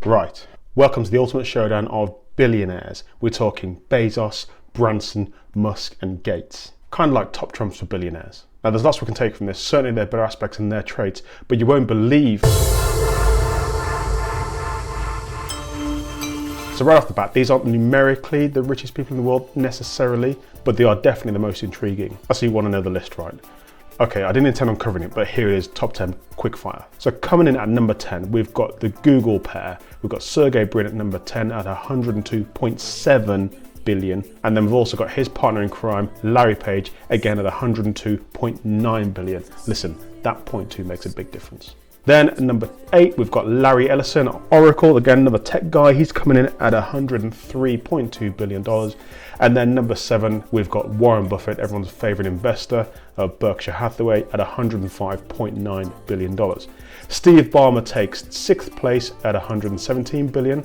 Right, welcome to the ultimate showdown of billionaires. We're talking Bezos, Branson, Musk and Gates. Kind of like top trumps for billionaires. Now there's lots we can take from this, certainly there are better aspects in their traits, but you won't believe. So right off the bat, these aren't numerically the richest people in the world necessarily, but they are definitely the most intriguing. I see you want to know the list, right? Okay, I didn't intend on covering it, but here it is, top 10 quickfire. So coming in at number 10, we've got the Google pair. We've got Sergey Brin at number 10 at 102.7 billion. And then we've also got his partner in crime, Larry Page, again at 102.9 billion. Listen, that 0.2 makes a big difference. Then at number 8, we've got Larry Ellison at Oracle, again another tech guy. He's coming in at $103.2 billion. And then number 7, we've got Warren Buffett, everyone's favorite investor of Berkshire Hathaway at $105.9 billion. Steve Ballmer takes 6th place at 117 billion.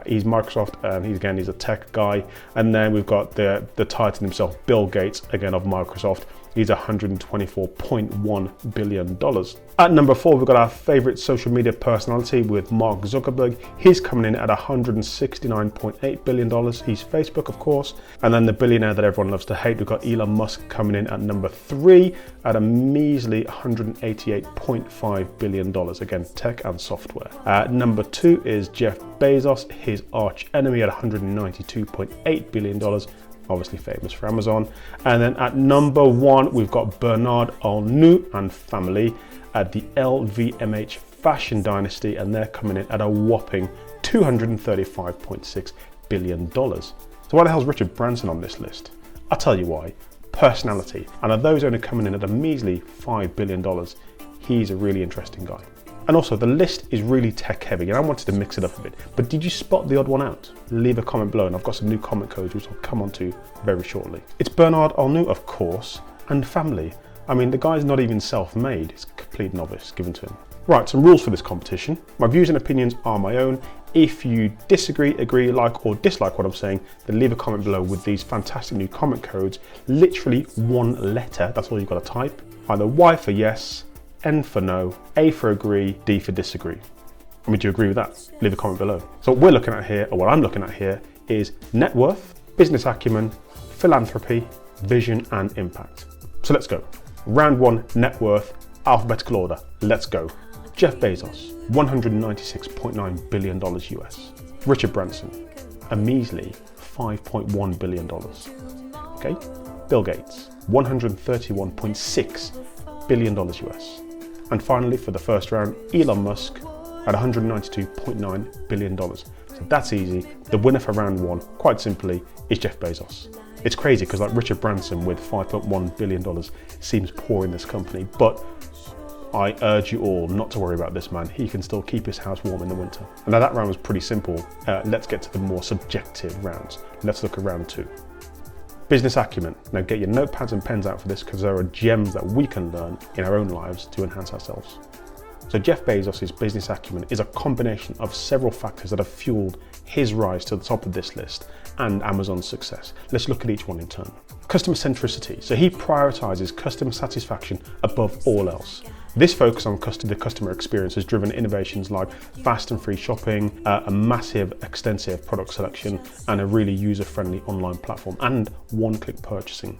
He's Microsoft, and he's a tech guy. And then we've got the titan himself, Bill Gates, again of Microsoft. He's $124.1 billion. At number 4, we've got our favorite social media personality with Mark Zuckerberg. He's coming in at $169.8 billion. He's Facebook, of course. And then the billionaire that everyone loves to hate, we've got Elon Musk coming in at number 3 at a measly $188.5 billion. Again, tech and software. Number 2 is Jeff Bezos, his arch enemy at $192.8 billion. Obviously famous for Amazon. And then at number 1, we've got Bernard Arnault and family at the LVMH fashion dynasty, and they're coming in at a whopping $235.6 billion. So why the hell's Richard Branson on this list? I'll tell you why. Personality. And of those only coming in at a measly $5 billion, he's a really interesting guy. And also, the list is really tech heavy, and I wanted to mix it up a bit. But did you spot the odd one out? Leave a comment below, and I've got some new comment codes which I'll come on to very shortly. It's Bernard Arnault, of course, and family. I mean, the guy's not even self-made. It's a complete novice given to him. Right, some rules for this competition. My views and opinions are my own. If you disagree, agree, like or dislike what I'm saying, then leave a comment below with these fantastic new comment codes. Literally one letter, that's all you've got to type. Either Y for yes, N for no, A for agree, D for disagree. I mean, do you agree with that? Leave a comment below. So what we're looking at here, or what I'm looking at here, is net worth, business acumen, philanthropy, vision and impact. So let's go. Round 1, net worth, alphabetical order. Let's go. Jeff Bezos, $196.9 billion US. Richard Branson, a measly $5.1 billion. Okay. Bill Gates, $131.6 billion US. And finally, for the first round, Elon Musk at $192.9 billion. So that's easy. The winner for round 1, quite simply, is Jeff Bezos. It's crazy because like Richard Branson with $5.1 billion seems poor in this company, but I urge you all not to worry about this man. He can still keep his house warm in the winter. And now that round was pretty simple. Let's get to the more subjective rounds. Let's look at round 2. Business acumen. Now get your notepads and pens out for this because there are gems that we can learn in our own lives to enhance ourselves. So Jeff Bezos' business acumen is a combination of several factors that have fueled his rise to the top of this list and Amazon's success. Let's look at each one in turn. Customer centricity. So he prioritizes customer satisfaction above all else. This focus on the customer experience has driven innovations like fast and free shopping, a massive, extensive product selection, and a really user-friendly online platform, and one-click purchasing.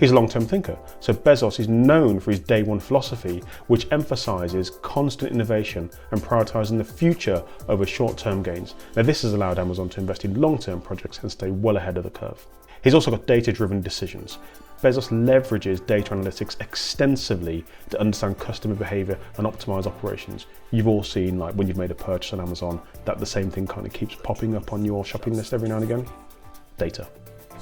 He's a long-term thinker, so Bezos is known for his day one philosophy, which emphasizes constant innovation and prioritizing the future over short-term gains. Now, this has allowed Amazon to invest in long-term projects and stay well ahead of the curve. He's also got data-driven decisions. Bezos leverages data analytics extensively to understand customer behavior and optimize operations. You've all seen, like when you've made a purchase on Amazon, that the same thing kind of keeps popping up on your shopping list every now and again. Data.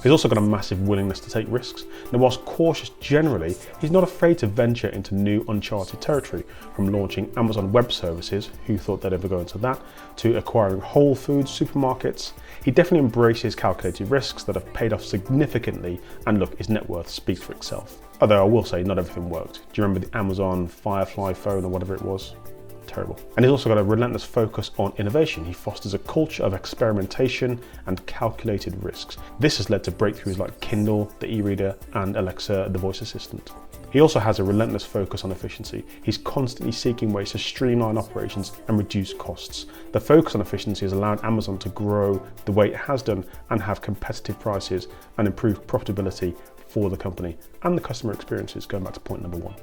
He's also got a massive willingness to take risks. Now, whilst cautious generally, he's not afraid to venture into new uncharted territory, from launching Amazon Web Services, who thought they'd ever go into that, to acquiring Whole Foods supermarkets. He definitely embraces calculated risks that have paid off significantly, and look, his net worth speaks for itself. Although I will say not everything worked. Do you remember the Amazon Firefly phone or whatever it was? Terrible. And he's also got a relentless focus on innovation. He fosters a culture of experimentation and calculated risks. This has led to breakthroughs like Kindle, the e-reader, and Alexa, the voice assistant. He also has a relentless focus on efficiency. He's constantly seeking ways to streamline operations and reduce costs. The focus on efficiency has allowed Amazon to grow the way it has done and have competitive prices and improve profitability for the company and the customer experiences, going back to point number 1.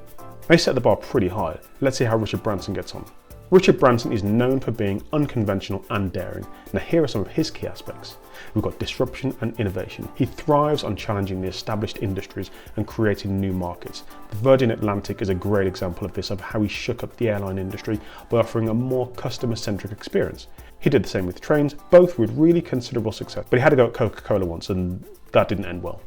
They set the bar pretty high. Let's see how Richard Branson gets on. Richard Branson is known for being unconventional and daring. Now here are some of his key aspects. We've got disruption and innovation. He thrives on challenging the established industries and creating new markets. The Virgin Atlantic is a great example of this, of how he shook up the airline industry by offering a more customer-centric experience. He did the same with trains, both with really considerable success, but he had to go at Coca-Cola once and that didn't end well.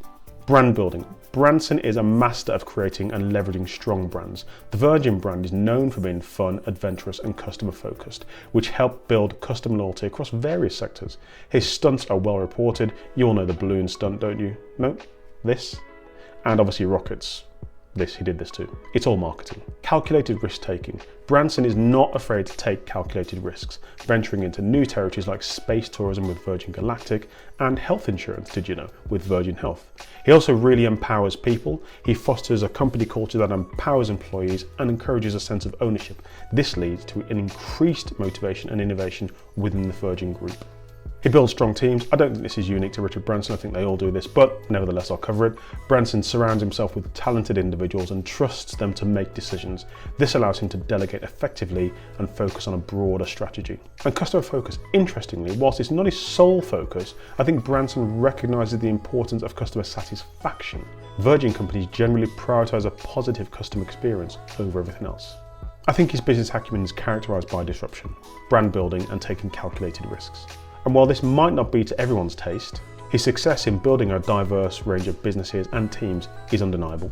Brand building. Branson is a master of creating and leveraging strong brands. The Virgin brand is known for being fun, adventurous and customer focused, which help build customer loyalty across various sectors. His stunts are well reported. You all know the balloon stunt, don't you? No? This? And obviously rockets. He did this too. It's all marketing. Calculated risk taking. Branson is not afraid to take calculated risks, venturing into new territories like space tourism with Virgin Galactic and health insurance, did you know, with Virgin Health. He also really empowers people. He fosters a company culture that empowers employees and encourages a sense of ownership. This leads to an increased motivation and innovation within the Virgin Group. He builds strong teams. I don't think this is unique to Richard Branson. I think they all do this, but nevertheless, I'll cover it. Branson surrounds himself with talented individuals and trusts them to make decisions. This allows him to delegate effectively and focus on a broader strategy. And customer focus, interestingly, whilst it's not his sole focus, I think Branson recognizes the importance of customer satisfaction. Virgin companies generally prioritize a positive customer experience over everything else. I think his business acumen is characterized by disruption, brand building, and taking calculated risks. And while this might not be to everyone's taste, his success in building a diverse range of businesses and teams is undeniable.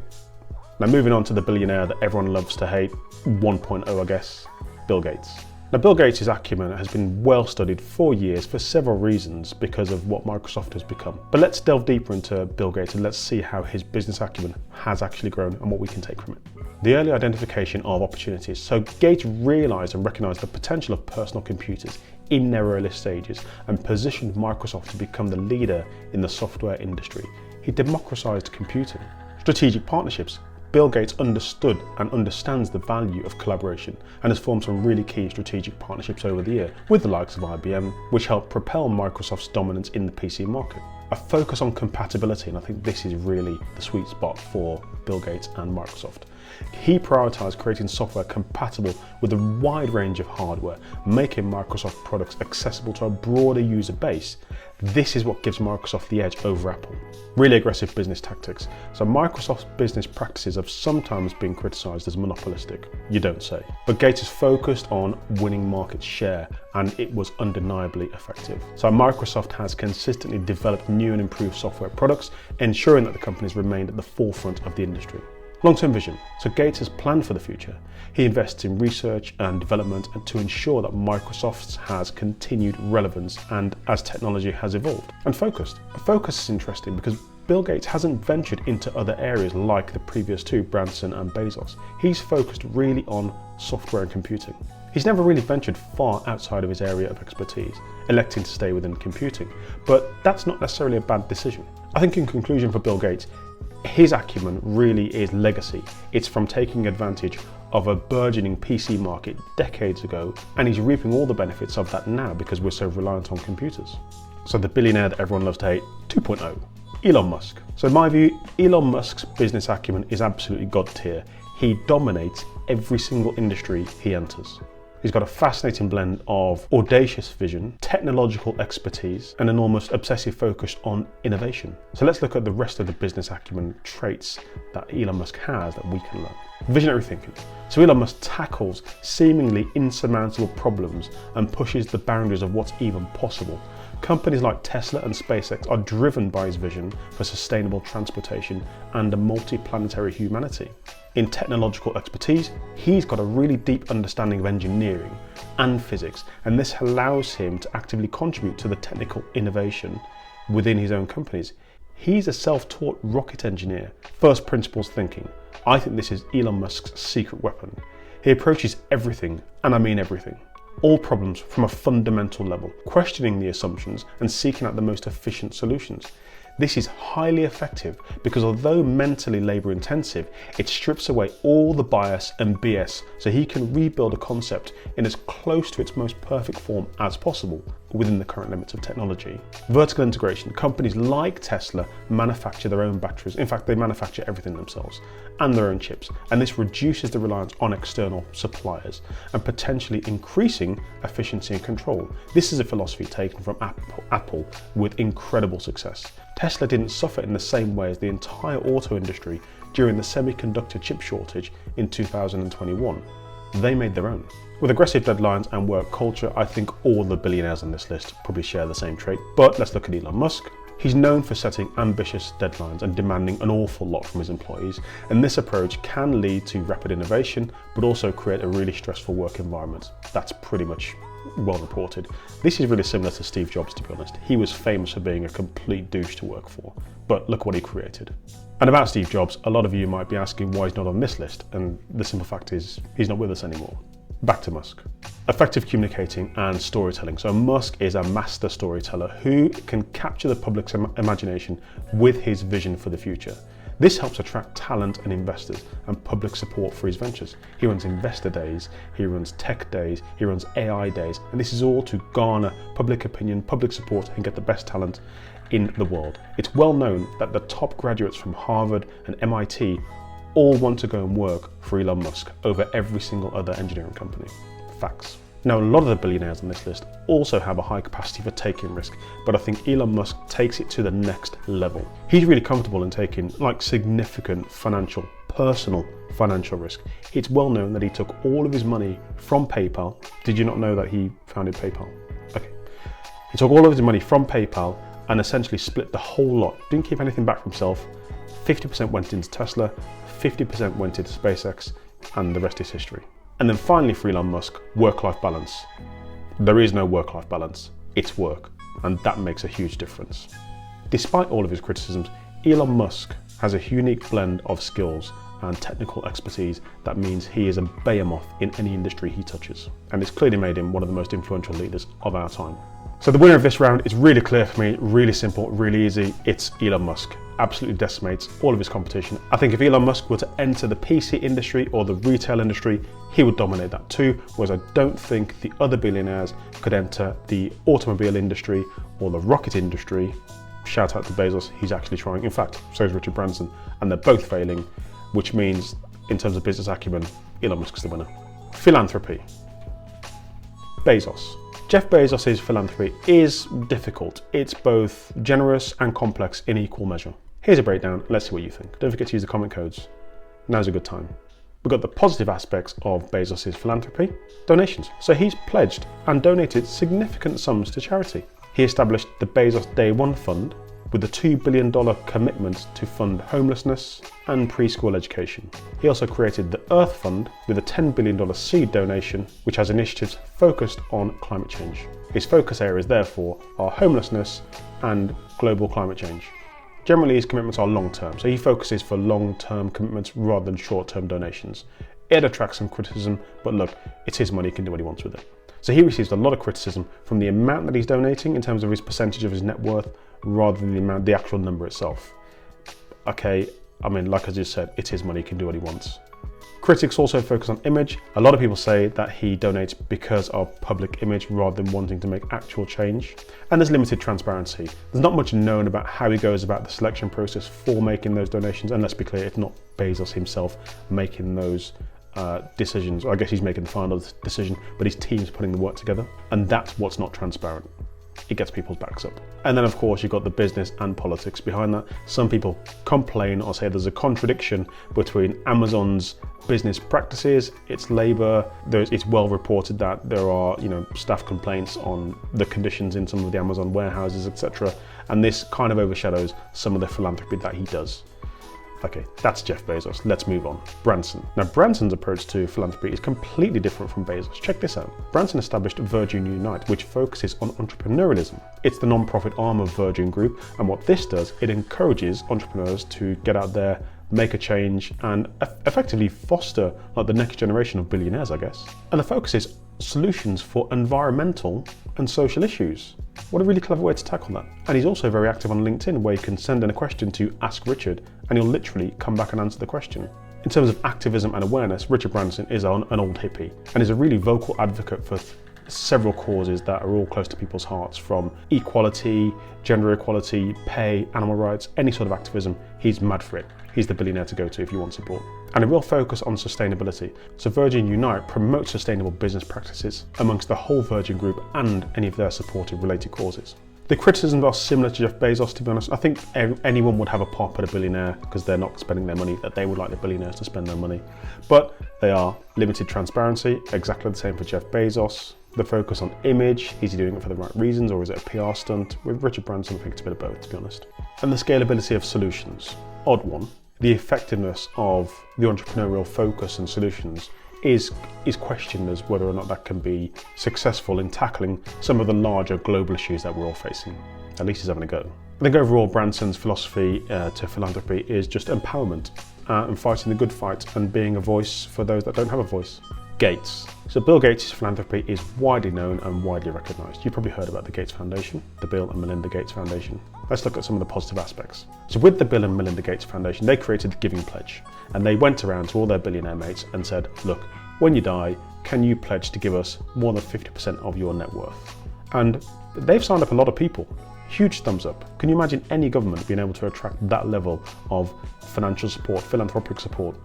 Now moving on to the billionaire that everyone loves to hate, 1.0 I guess, Bill Gates. Now Bill Gates' acumen has been well studied for years for several reasons because of what Microsoft has become. But let's delve deeper into Bill Gates and let's see how his business acumen has actually grown and what we can take from it. The early identification of opportunities. So Gates realized and recognized the potential of personal computers in their early stages and positioned Microsoft to become the leader in the software industry. He democratized computing. Strategic partnerships. Bill Gates understood and understands the value of collaboration and has formed some really key strategic partnerships over the year with the likes of IBM, which helped propel Microsoft's dominance in the PC market. A focus on compatibility, and I think this is really the sweet spot for Bill Gates and Microsoft. He prioritized creating software compatible with a wide range of hardware, making Microsoft products accessible to a broader user base. This is what gives Microsoft the edge over Apple. Really aggressive business tactics. So Microsoft's business practices have sometimes been criticized as monopolistic. You don't say. But Gates is focused on winning market share, and it was undeniably effective. So Microsoft has consistently developed new and improved software products, ensuring that the companies remained at the forefront of the industry. Long-term vision. So Gates has planned for the future. He invests in research and development and to ensure that Microsoft has continued relevance and as technology has evolved. And focused. Focus is interesting because Bill Gates hasn't ventured into other areas like the previous two, Branson and Bezos. He's focused really on software and computing. He's never really ventured far outside of his area of expertise, electing to stay within computing. But that's not necessarily a bad decision. I think in conclusion for Bill Gates, his acumen really is legacy. It's from taking advantage of a burgeoning PC market decades ago, and he's reaping all the benefits of that now because we're so reliant on computers. So the billionaire that everyone loves to hate, 2.0, Elon Musk. So in my view, Elon Musk's business acumen is absolutely god tier. He dominates every single industry he enters. He's got a fascinating blend of audacious vision, technological expertise, and an almost obsessive focus on innovation. So let's look at the rest of the business acumen traits that Elon Musk has that we can learn. Visionary thinking. So Elon Musk tackles seemingly insurmountable problems and pushes the boundaries of what's even possible. Companies like Tesla and SpaceX are driven by his vision for sustainable transportation and a multi-planetary humanity. In technological expertise, he's got a really deep understanding of engineering and physics, and this allows him to actively contribute to the technical innovation within his own companies. He's a self-taught rocket engineer, first principles thinking. I think this is Elon Musk's secret weapon. He approaches everything, and I mean everything, all problems from a fundamental level, questioning the assumptions and seeking out the most efficient solutions. This is highly effective because although mentally labor intensive, it strips away all the bias and BS so he can rebuild a concept in as close to its most perfect form as possible within the current limits of technology. Vertical integration. Companies like Tesla manufacture their own batteries. In fact, they manufacture everything themselves and their own chips. And this reduces the reliance on external suppliers and potentially increasing efficiency and control. This is a philosophy taken from Apple with incredible success. Tesla didn't suffer in the same way as the entire auto industry during the semiconductor chip shortage in 2021. They made their own. With aggressive deadlines and work culture, I think all the billionaires on this list probably share the same trait. But let's look at Elon Musk. He's known for setting ambitious deadlines and demanding an awful lot from his employees, and this approach can lead to rapid innovation, but also create a really stressful work environment. That's pretty much well reported. This is really similar to Steve Jobs, to be honest. He was famous for being a complete douche to work for, but look what he created. And about Steve Jobs, a lot of you might be asking why he's not on this list, and the simple fact is he's not with us anymore. Back to Musk. Effective communicating and storytelling. So Musk is a master storyteller who can capture the public's imagination with his vision for the future. This helps attract talent and investors and public support for his ventures. He runs investor days, he runs tech days, he runs AI days, and this is all to garner public opinion, public support, and get the best talent in the world. It's well known that the top graduates from Harvard and MIT all want to go and work for Elon Musk over every single other engineering company. Facts. Now, a lot of the billionaires on this list also have a high capacity for taking risk, but I think Elon Musk takes it to the next level. He's really comfortable in taking significant personal financial risk. It's well known that he took all of his money from PayPal. Did you not know that he founded PayPal? Okay. He took all of his money from PayPal and essentially split the whole lot. Didn't keep anything back for himself. 50% went into Tesla, 50% went into SpaceX, and the rest is history. And then finally for Elon Musk, work-life balance. There is no work-life balance, it's work, and that makes a huge difference. Despite all of his criticisms, Elon Musk has a unique blend of skills and technical expertise that means he is a behemoth in any industry he touches. And it's clearly made him one of the most influential leaders of our time. So the winner of this round is really clear for me, really simple, really easy. It's Elon Musk. Absolutely decimates all of his competition. I think if Elon Musk were to enter the PC industry or the retail industry, he would dominate that too, whereas I don't think the other billionaires could enter the automobile industry or the rocket industry. Shout out to Bezos, he's actually trying. In fact, so is Richard Branson, and they're both failing, which means in terms of business acumen, Elon Musk's the winner. Philanthropy. Bezos. Jeff Bezos' philanthropy is difficult. It's both generous and complex in equal measure. Here's a breakdown, let's see what you think. Don't forget to use the comment codes. Now's a good time. We've got the positive aspects of Bezos' philanthropy. Donations. So he's pledged and donated significant sums to charity. He established the Bezos Day One Fund with a $2 billion commitment to fund homelessness and preschool education. He also created the Earth Fund with a $10 billion seed donation, which has initiatives focused on climate change. His focus areas, therefore, are homelessness and global climate change. Generally, his commitments are long-term, so he focuses for long-term commitments rather than short-term donations. It attracts some criticism, but look, it's his money, he can do what he wants with it. So he receives a lot of criticism from the amount that he's donating in terms of his percentage of his net worth, rather than the actual number itself. Okay, I mean, like I just said, it's his money, he can do what he wants. Critics also focus on image. A lot of people say that he donates because of public image rather than wanting to make actual change. And there's limited transparency. There's not much known about how he goes about the selection process for making those donations. And let's be clear, it's not Bezos himself making those decisions. I guess he's making the final decision, but his team's putting the work together. And that's what's not transparent. It gets people's backs up. And then of course you've got the business and politics behind that. Some people complain or say there's a contradiction between Amazon's business practices, its labor. It's well reported that there are, staff complaints on the conditions in some of the Amazon warehouses, etc. And this kind of overshadows some of the philanthropy that he does. Okay, that's Jeff Bezos. Let's move on. Branson. Now, Branson's approach to philanthropy is completely different from Bezos. Check this out. Branson established Virgin Unite, which focuses on entrepreneurialism. It's the non-profit arm of Virgin Group, and what this does, it encourages entrepreneurs to get out there, make a change, and effectively foster the next generation of billionaires, I guess. And the focus is solutions for environmental and social issues. What a really clever way to tackle that. And he's also very active on LinkedIn, where you can send in a question to Ask Richard, and he'll literally come back and answer the question. In terms of activism and awareness, Richard Branson is an old hippie and is a really vocal advocate for several causes that are all close to people's hearts, from equality, gender equality, pay, animal rights, any sort of activism. He's mad for it. He's the billionaire to go to if you want support. And a real focus on sustainability. So Virgin Unite promotes sustainable business practices amongst the whole Virgin Group and any of their supported related causes. The criticisms are similar to Jeff Bezos, to be honest. I think anyone would have a pop at a billionaire because they're not spending their money, that they would like the billionaires to spend their money. But they are limited transparency, exactly the same for Jeff Bezos. The focus on image, is he doing it for the right reasons or is it a PR stunt? With Richard Branson, I think it's a bit of both, to be honest. And the scalability of solutions, odd one. The effectiveness of the entrepreneurial focus and solutions is questioned as whether or not that can be successful in tackling some of the larger global issues that we're all facing. At least he's having a go. I think overall Branson's philosophy to philanthropy is just empowerment and fighting the good fight and being a voice for those that don't have a voice. Gates. So Bill Gates' philanthropy is widely known and widely recognised. You've probably heard about the Gates Foundation, the Bill and Melinda Gates Foundation. Let's look at some of the positive aspects. So with the Bill and Melinda Gates Foundation, they created the Giving Pledge, and they went around to all their billionaire mates and said, look, when you die, can you pledge to give us more than 50% of your net worth? And they've signed up a lot of people. Huge thumbs up. Can you imagine any government being able to attract that level of financial support, philanthropic support?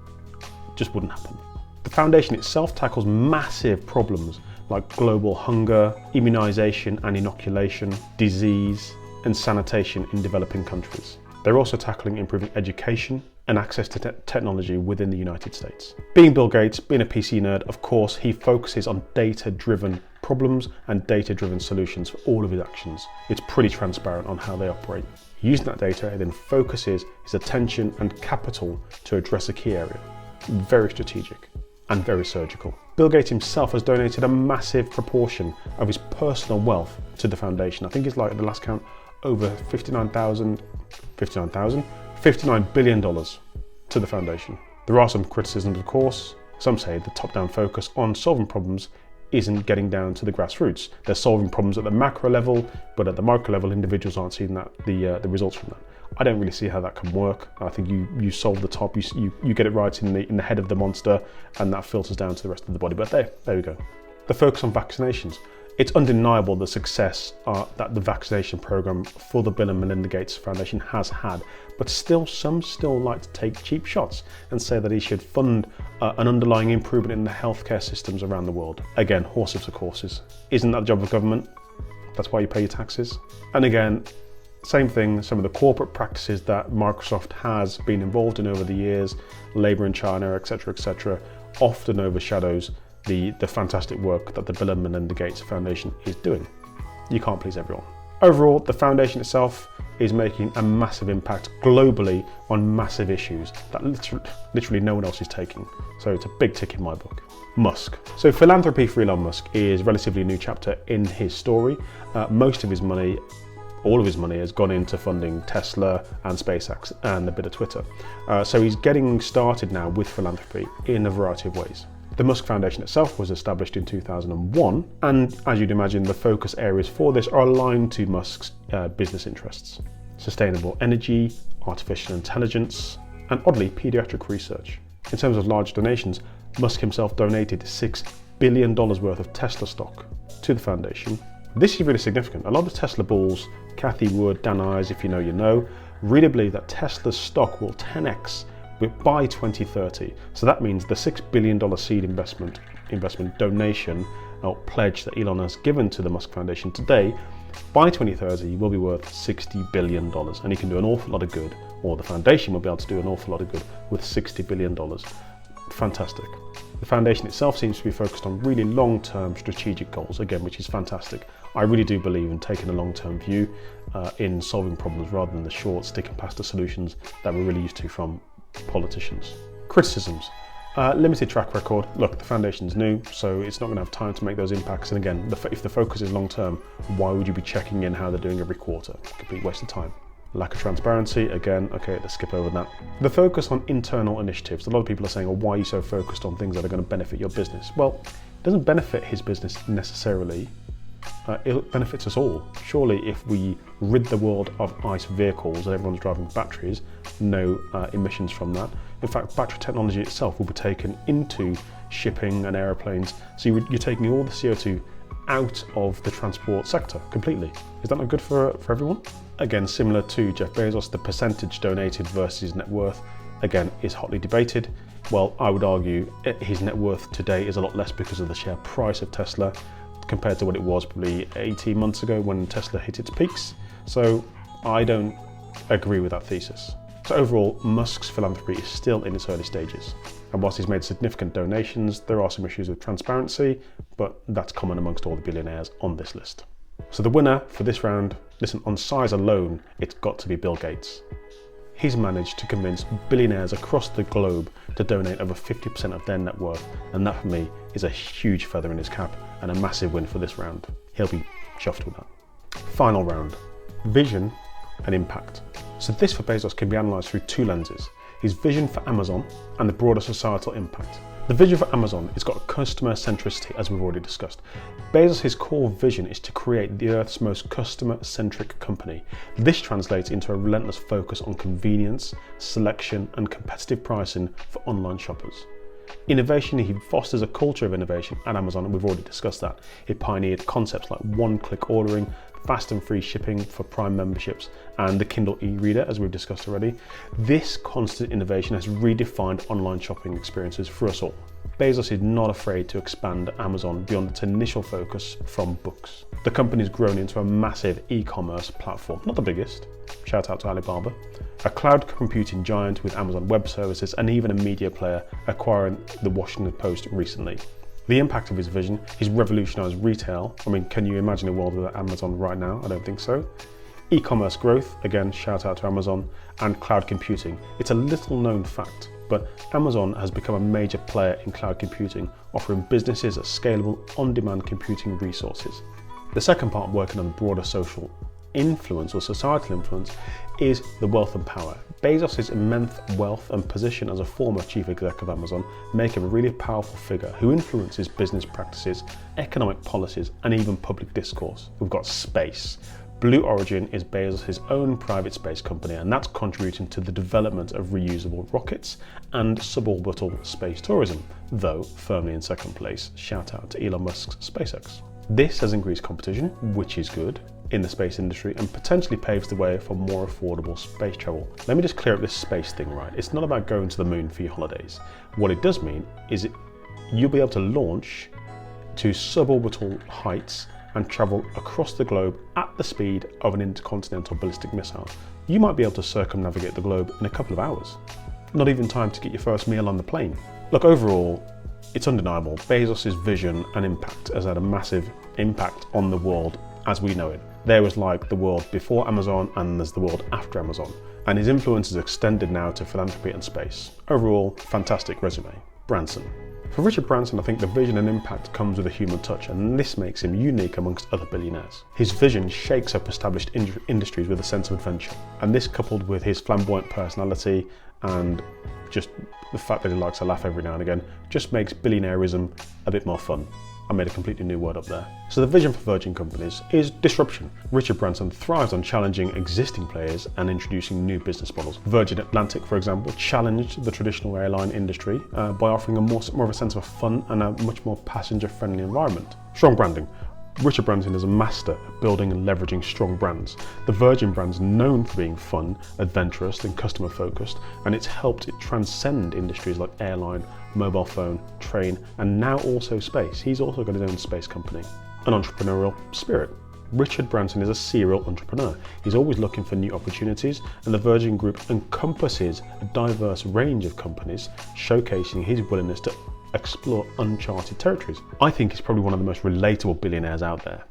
Just wouldn't happen. The foundation itself tackles massive problems like global hunger, immunisation and inoculation, disease and sanitation in developing countries. They're also tackling improving education and access to technology within the United States. Being Bill Gates, being a PC nerd, of course, he focuses on data-driven problems and data-driven solutions for all of his actions. It's pretty transparent on how they operate. Using that data, he then focuses his attention and capital to address a key area. Very strategic and very surgical. Bill Gates himself has donated a massive proportion of his personal wealth to the foundation. I think it's like, at the last count, over $59 billion to the foundation. There are some criticisms, of course. Some say the top-down focus on solving problems isn't getting down to the grassroots. They're solving problems at the macro level, but at the micro level, individuals aren't seeing that the results from that. I don't really see how that can work. I think you solve the top, you get it right in the head of the monster, and that filters down to the rest of the body. But there we go. The focus on vaccinations. It's undeniable the success that the vaccination program for the Bill and Melinda Gates Foundation has had, but some still like to take cheap shots and say that he should fund an underlying improvement in the healthcare systems around the world. Again, horses for courses. Isn't that the job of government? That's why you pay your taxes. And again, same thing, some of the corporate practices that Microsoft has been involved in over the years, labour in China, etc., often overshadows the fantastic work that the Bill and Melinda Gates Foundation is doing. You can't please everyone. Overall, the foundation itself is making a massive impact globally on massive issues that literally no one else is taking. So it's a big tick in my book. Musk. So philanthropy for Elon Musk is a relatively new chapter in his story. Most of his money, all of his money has gone into funding Tesla and SpaceX and a bit of Twitter. So he's getting started now with philanthropy in a variety of ways. The Musk Foundation itself was established in 2001, and as you'd imagine, the focus areas for this are aligned to Musk's business interests. Sustainable energy, artificial intelligence, and oddly, pediatric research. In terms of large donations, Musk himself donated $6 billion worth of Tesla stock to the foundation. This is really significant. A lot of Tesla bulls, Cathie Wood, Dan Ives, if you know, you know, really believe that Tesla's stock will 10x by 2030. So that means the $6 billion seed investment donation or pledge that Elon has given to the Musk Foundation today, by 2030 will be worth $60 billion. And he can do an awful lot of good, or the foundation will be able to do an awful lot of good with $60 billion. Fantastic. The foundation itself seems to be focused on really long-term strategic goals, again, which is fantastic. I really do believe in taking a long-term view in solving problems rather than the short stick and plaster solutions that we're really used to from politicians. Criticisms. Limited track record. Look, the foundation's new, so it's not going to have time to make those impacts. And again, if the focus is long-term, why would you be checking in how they're doing every quarter? Complete waste of time. Lack of transparency, again, okay, let's skip over that. The focus on internal initiatives. A lot of people are saying, well, why are you so focused on things that are going to benefit your business? Well, it doesn't benefit his business necessarily it benefits us all. Surely if we rid the world of ICE vehicles and everyone's driving batteries, no emissions from that. In fact, battery technology itself will be taken into shipping and aeroplanes. So you're taking all the CO2 out of the transport sector completely. Is that not good for everyone? Again, similar to Jeff Bezos, the percentage donated versus net worth, again, is hotly debated. Well, I would argue his net worth today is a lot less because of the share price of Tesla compared to what it was probably 18 months ago when Tesla hit its peaks. So I don't agree with that thesis. So overall, Musk's philanthropy is still in its early stages. And whilst he's made significant donations, there are some issues with transparency, but that's common amongst all the billionaires on this list. So the winner for this round, listen, on size alone, it's got to be Bill Gates. He's managed to convince billionaires across the globe to donate over 50% of their net worth, and that for me is a huge feather in his cap and a massive win for this round. He'll be chuffed with that. Final round, vision and impact. So this for Bezos can be analysed through two lenses: his vision for Amazon and the broader societal impact. The vision for Amazon has got customer centricity, as we've already discussed. Bezos' core vision is to create the Earth's most customer-centric company. This translates into a relentless focus on convenience, selection, and competitive pricing for online shoppers. Innovation, he fosters a culture of innovation at Amazon, and we've already discussed that. He pioneered concepts like one-click ordering, fast and free shipping for Prime memberships, and the Kindle e-reader, as we've discussed already. This constant innovation has redefined online shopping experiences for us all. Bezos is not afraid to expand Amazon beyond its initial focus from books. The company's grown into a massive e-commerce platform, not the biggest, shout out to Alibaba, a cloud computing giant with Amazon Web Services, and even a media player, acquiring the Washington Post recently. The impact of his vision, he's revolutionised retail. I mean, can you imagine a world without Amazon right now? I don't think so. E-commerce growth, again, shout out to Amazon, and cloud computing. It's a little known fact, but Amazon has become a major player in cloud computing, offering businesses a scalable, on-demand computing resources. The second part, working on broader social influence or societal influence, is the wealth and power. Bezos' immense wealth and position as a former chief exec of Amazon make him a really powerful figure who influences business practices, economic policies, and even public discourse. We've got space. Blue Origin is Bezos' own private space company, and that's contributing to the development of reusable rockets and suborbital space tourism, though firmly in second place. Shout out to Elon Musk's SpaceX. This has increased competition, which is good, in the space industry, and potentially paves the way for more affordable space travel. Let me just clear up this space thing, right? It's not about going to the moon for your holidays. What it does mean is you'll be able to launch to suborbital heights and travel across the globe at the speed of an intercontinental ballistic missile. You might be able to circumnavigate the globe in a couple of hours. Not even time to get your first meal on the plane. Look, overall, it's undeniable. Bezos' vision and impact has had a massive impact on the world as we know it. There was like the world before Amazon and there's the world after Amazon. And his influence is extended now to philanthropy and space. Overall, fantastic resume. Branson. For Richard Branson, I think the vision and impact comes with a human touch, and this makes him unique amongst other billionaires. His vision shakes up established industries with a sense of adventure, and this coupled with his flamboyant personality and just the fact that he likes to laugh every now and again just makes billionaireism a bit more fun. I made a completely new word up there. So the vision for Virgin companies is disruption. Richard Branson thrives on challenging existing players and introducing new business models. Virgin Atlantic, for example, challenged the traditional airline industry by offering more of a sense of fun and a much more passenger-friendly environment. Strong branding. Richard Branson is a master at building and leveraging strong brands. The Virgin brand's known for being fun, adventurous, and customer-focused, and it's helped it transcend industries like airline, mobile phone, train, and now also space. He's also got his own space company. An entrepreneurial spirit. Richard Branson is a serial entrepreneur. He's always looking for new opportunities, and the Virgin Group encompasses a diverse range of companies, showcasing his willingness to explore uncharted territories. I think he's probably one of the most relatable billionaires out there.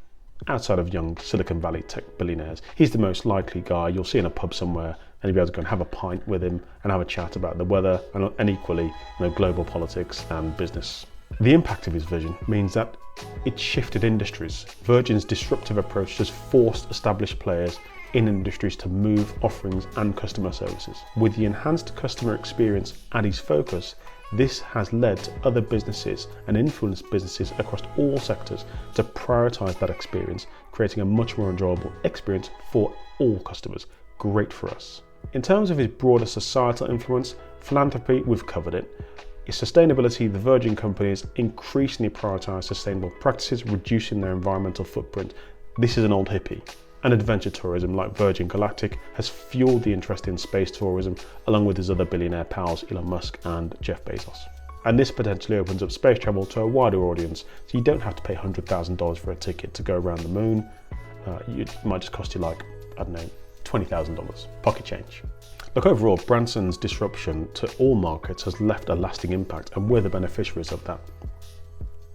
Outside of young Silicon Valley tech billionaires, he's the most likely guy you'll see in a pub somewhere and you'll be able to go and have a pint with him and have a chat about the weather and equally, global politics and business. The impact of his vision means that it shifted industries. Virgin's disruptive approach has forced established players in industries to move offerings and customer services. With the enhanced customer experience at his focus, this has led to other businesses and influenced businesses across all sectors to prioritize that experience, creating a much more enjoyable experience for all customers. Great for us. In terms of his broader societal influence, philanthropy, we've covered it. His sustainability, the Virgin companies increasingly prioritize sustainable practices, reducing their environmental footprint. This is an old hippie. And adventure tourism like Virgin Galactic has fueled the interest in space tourism, along with his other billionaire pals Elon Musk and Jeff Bezos. And this potentially opens up space travel to a wider audience, so you don't have to pay $100,000 for a ticket to go around the moon. It might just cost you like, I don't know, $20,000, pocket change. Look, overall, Branson's disruption to all markets has left a lasting impact, and we're the beneficiaries of that.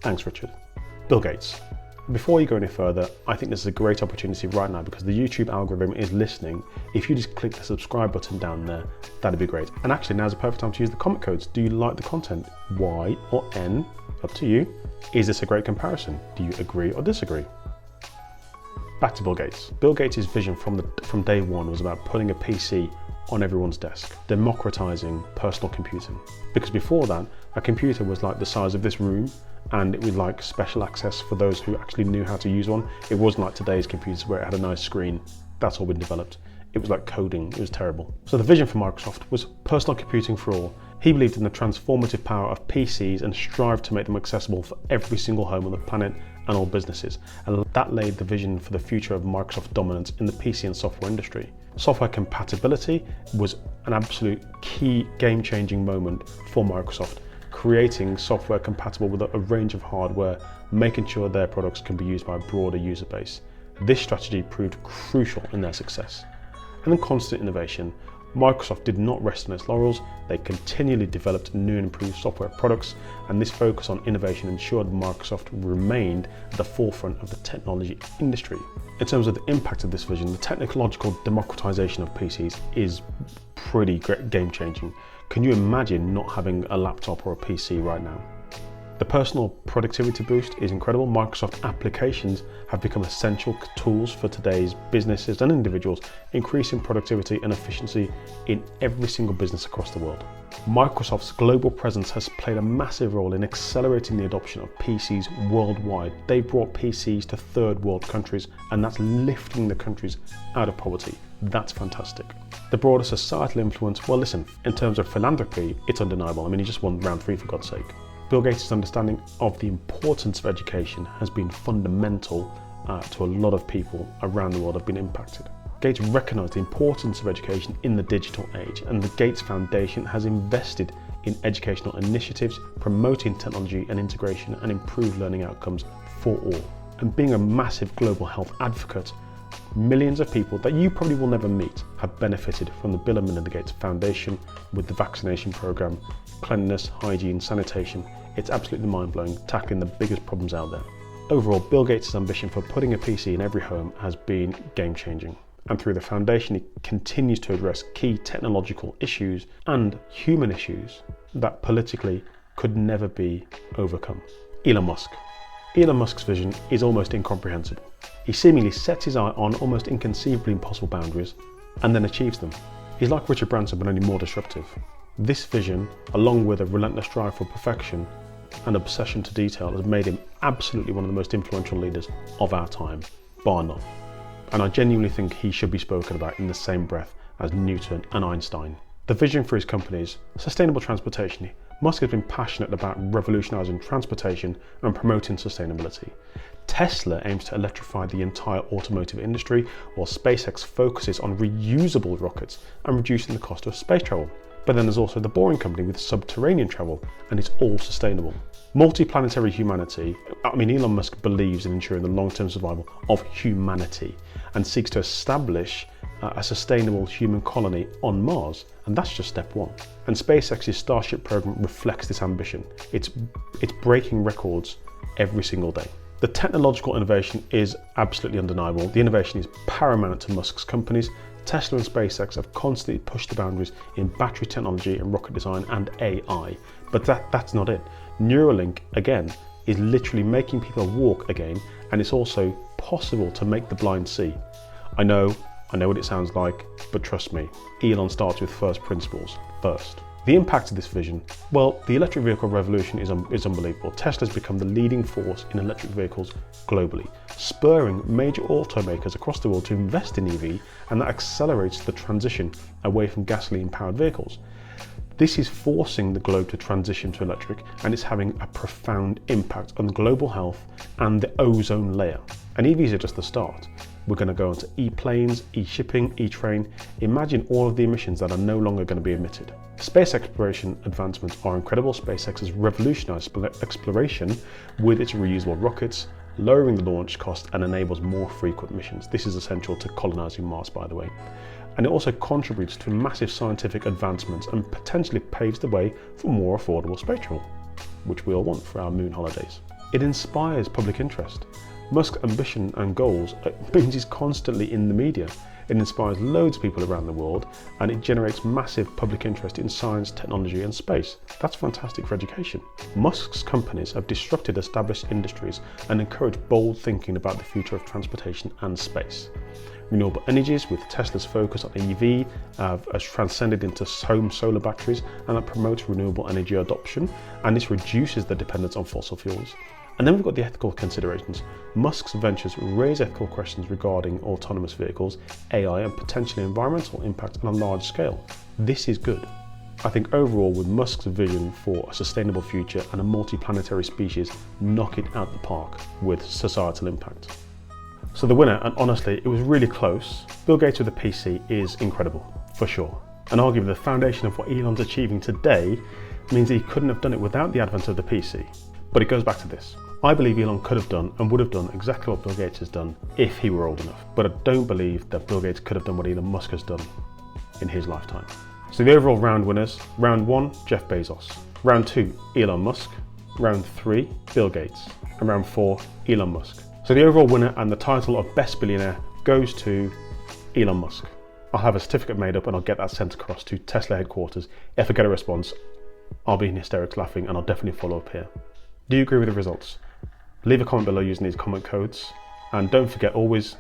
Thanks, Richard. Bill Gates. Before you go any further, I think this is a great opportunity right now because the YouTube algorithm is listening. If you just click the subscribe button down there, that'd be great. And actually, now's the perfect time to use the comment codes. Do you like the content? Y or N? Up to you. Is this a great comparison? Do you agree or disagree? Back to Bill Gates. Bill Gates' vision from day one was about putting a PC on everyone's desk, democratizing personal computing. Because before that, a computer was like the size of this room, and it was like special access for those who actually knew how to use one. It wasn't like today's computers where it had a nice screen. That's all been developed. It was like coding, it was terrible. So the vision for Microsoft was personal computing for all. He believed in the transformative power of PCs and strived to make them accessible for every single home on the planet and all businesses. And that laid the vision for the future of Microsoft dominance in the PC and software industry. Software compatibility was an absolute key game-changing moment for Microsoft, creating software compatible with a range of hardware, making sure their products can be used by a broader user base. This strategy proved crucial in their success. And then constant innovation. Microsoft did not rest on its laurels. They continually developed new and improved software products, and this focus on innovation ensured Microsoft remained at the forefront of the technology industry. In terms of the impact of this vision, the technological democratization of PCs is pretty game-changing. Can you imagine not having a laptop or a PC right now? The personal productivity boost is incredible. Microsoft applications have become essential tools for today's businesses and individuals, increasing productivity and efficiency in every single business across the world. Microsoft's global presence has played a massive role in accelerating the adoption of PCs worldwide. They brought PCs to third world countries, and that's lifting the countries out of poverty. That's fantastic. The broader societal influence, well listen, in terms of philanthropy, it's undeniable. I mean, he just won round 3 for God's sake. Bill Gates' understanding of the importance of education has been fundamental to a lot of people around the world have been impacted. Gates recognised the importance of education in the digital age, and the Gates Foundation has invested in educational initiatives promoting technology and integration and improved learning outcomes for all. And being a massive global health advocate, millions of people that you probably will never meet have benefited from the Bill and Melinda Gates Foundation with the vaccination program, cleanliness, hygiene, sanitation. It's absolutely mind-blowing, tackling the biggest problems out there. Overall, Bill Gates' ambition for putting a PC in every home has been game-changing. And through the foundation, he continues to address key technological issues and human issues that politically could never be overcome. Elon Musk. Elon Musk's vision is almost incomprehensible. He seemingly sets his eye on almost inconceivably impossible boundaries and then achieves them. He's like Richard Branson, but only more disruptive. This vision, along with a relentless drive for perfection and obsession to detail, has made him absolutely one of the most influential leaders of our time, bar none. And I genuinely think he should be spoken about in the same breath as Newton and Einstein. The vision for his companies, sustainable transportation. Musk has been passionate about revolutionising transportation and promoting sustainability. Tesla aims to electrify the entire automotive industry, while SpaceX focuses on reusable rockets and reducing the cost of space travel. But then there's also the Boring Company with subterranean travel, and it's all sustainable. Multi-planetary humanity. I mean, Elon Musk believes in ensuring the long-term survival of humanity and seeks to establish a sustainable human colony on Mars, and that's just step one. And SpaceX's Starship program reflects this ambition. It's breaking records every single day. The technological innovation is absolutely undeniable. The innovation is paramount to Musk's companies. Tesla and SpaceX have constantly pushed the boundaries in battery technology and rocket design and AI, but that's not it. Neuralink, again, is literally making people walk again, and it's also possible to make the blind see. I know I know what it sounds like, but trust me, Elon starts with first principles first. The impact of this vision, well, the electric vehicle revolution is unbelievable. Tesla's become the leading force in electric vehicles globally, spurring major automakers across the world to invest in EV, and that accelerates the transition away from gasoline-powered vehicles. This is forcing the globe to transition to electric, and it's having a profound impact on global health and the ozone layer. And EVs are just the start. We're going to go into e-planes, e-shipping, e-train. Imagine all of the emissions that are no longer going to be emitted. Space exploration advancements are incredible. SpaceX has revolutionized exploration with its reusable rockets, lowering the launch cost and enables more frequent missions. This is essential to colonizing Mars, by the way. And it also contributes to massive scientific advancements and potentially paves the way for more affordable space travel, which we all want for our moon holidays. It inspires public interest. Musk's ambition and goals means he's constantly in the media. It inspires loads of people around the world, and it generates massive public interest in science, technology and space. That's fantastic for education. Musk's companies have disrupted established industries and encouraged bold thinking about the future of transportation and space. Renewable energies, with Tesla's focus on EV, has transcended into home solar batteries, and that promotes renewable energy adoption, and this reduces the dependence on fossil fuels. And then we've got the ethical considerations. Musk's ventures raise ethical questions regarding autonomous vehicles, AI and potentially environmental impact on a large scale. This is good. I think overall, with Musk's vision for a sustainable future and a multi-planetary species, knock it out the park with societal impact. So the winner, and honestly, it was really close, Bill Gates with a PC is incredible, for sure. And arguably the foundation of what Elon's achieving today means that he couldn't have done it without the advent of the PC. But it goes back to this. I believe Elon could have done and would have done exactly what Bill Gates has done if he were old enough. But I don't believe that Bill Gates could have done what Elon Musk has done in his lifetime. So the overall round winners: round 1, Jeff Bezos; round 2, Elon Musk; round 3, Bill Gates; and round 4, Elon Musk. So the overall winner and the title of Best Billionaire goes to Elon Musk. I'll have a certificate made up and I'll get that sent across to Tesla headquarters. If I get a response, I'll be in hysterics laughing, and I'll definitely follow up here. Do you agree with the results? Leave a comment below using these comment codes, and don't forget, always